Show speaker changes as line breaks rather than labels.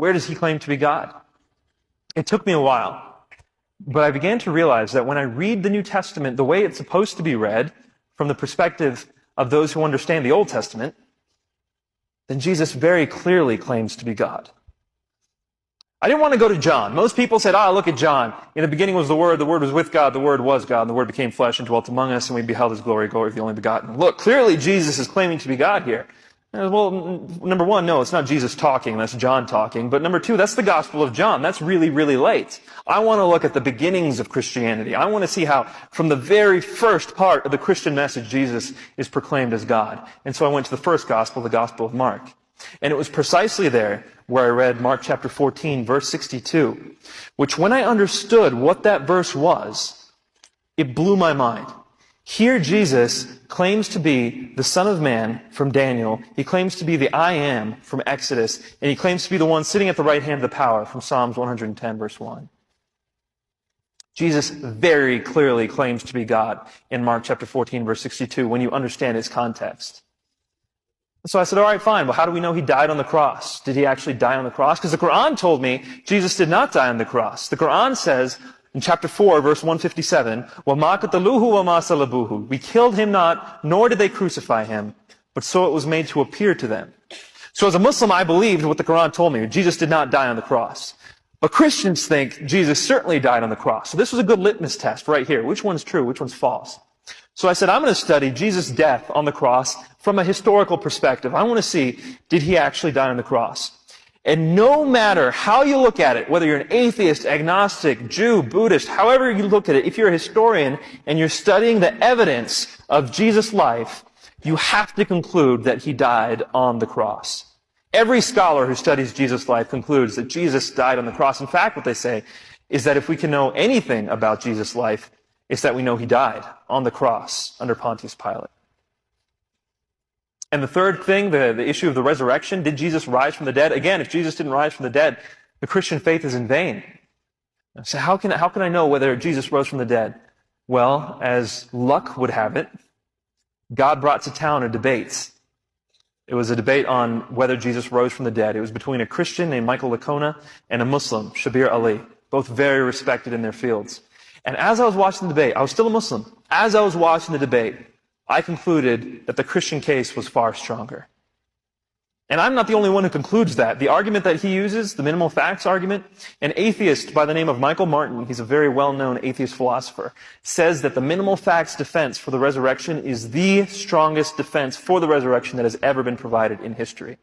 Where does he claim to be God? It took me a while, but I began to realize that when I read the New Testament the way it's supposed to be read, from the perspective of those who understand the Old Testament, then Jesus very clearly claims to be God. I didn't want to go to John. Most people said, look at John. In the beginning was the Word was with God, the Word was God, and the Word became flesh and dwelt among us, and we beheld His glory, glory of the only begotten. Look, clearly Jesus is claiming to be God here. Well, number one, no, it's not Jesus talking, that's John talking. But number two, that's the Gospel of John. That's really, really late. I want to look at the beginnings of Christianity. I want to see how, from the very first part of the Christian message, Jesus is proclaimed as God. And so I went to the first Gospel, the Gospel of Mark. And it was precisely there where I read Mark chapter 14, verse 62, which when I understood what that verse was, it blew my mind. Here Jesus claims to be the Son of Man from Daniel. He claims to be the I Am from Exodus. And he claims to be the one sitting at the right hand of the power from Psalms 110, verse 1. Jesus very clearly claims to be God in Mark chapter 14, verse 62, when you understand its context. So I said, all right, fine. Well, how do we know he died on the cross? Did he actually die on the cross? Because the Quran told me Jesus did not die on the cross. The Quran says in chapter 4, verse 157, وَمَا قَتَلُوهُ وَمَا صَلَبُوهُ. We killed him not, nor did they crucify him, but so it was made to appear to them. So as a Muslim, I believed what the Quran told me. Jesus did not die on the cross. But Christians think Jesus certainly died on the cross. So this was a good litmus test right here. Which one's true? Which one's false? So I said, I'm going to study Jesus' death on the cross from a historical perspective. I want to see, did he actually die on the cross? And no matter how you look at it, whether you're an atheist, agnostic, Jew, Buddhist, however you look at it, if you're a historian and you're studying the evidence of Jesus' life, you have to conclude that he died on the cross. Every scholar who studies Jesus' life concludes that Jesus died on the cross. In fact, what they say is that if we can know anything about Jesus' life, it's that we know he died on the cross under Pontius Pilate. And the third thing, the issue of the resurrection, did Jesus rise from the dead? Again, if Jesus didn't rise from the dead, the Christian faith is in vain. So how can I know whether Jesus rose from the dead? Well, as luck would have it, God brought to town a debate. It was a debate on whether Jesus rose from the dead. It was between a Christian named Michael Licona and a Muslim, Shabir Ali, both very respected in their fields. And as I was watching the debate, I was still a Muslim. As I was watching the debate, I concluded that the Christian case was far stronger. And I'm not the only one who concludes that. The argument that he uses, the minimal facts argument, an atheist by the name of Michael Martin, he's a very well-known atheist philosopher, says that the minimal facts defense for the resurrection is the strongest defense for the resurrection that has ever been provided in history.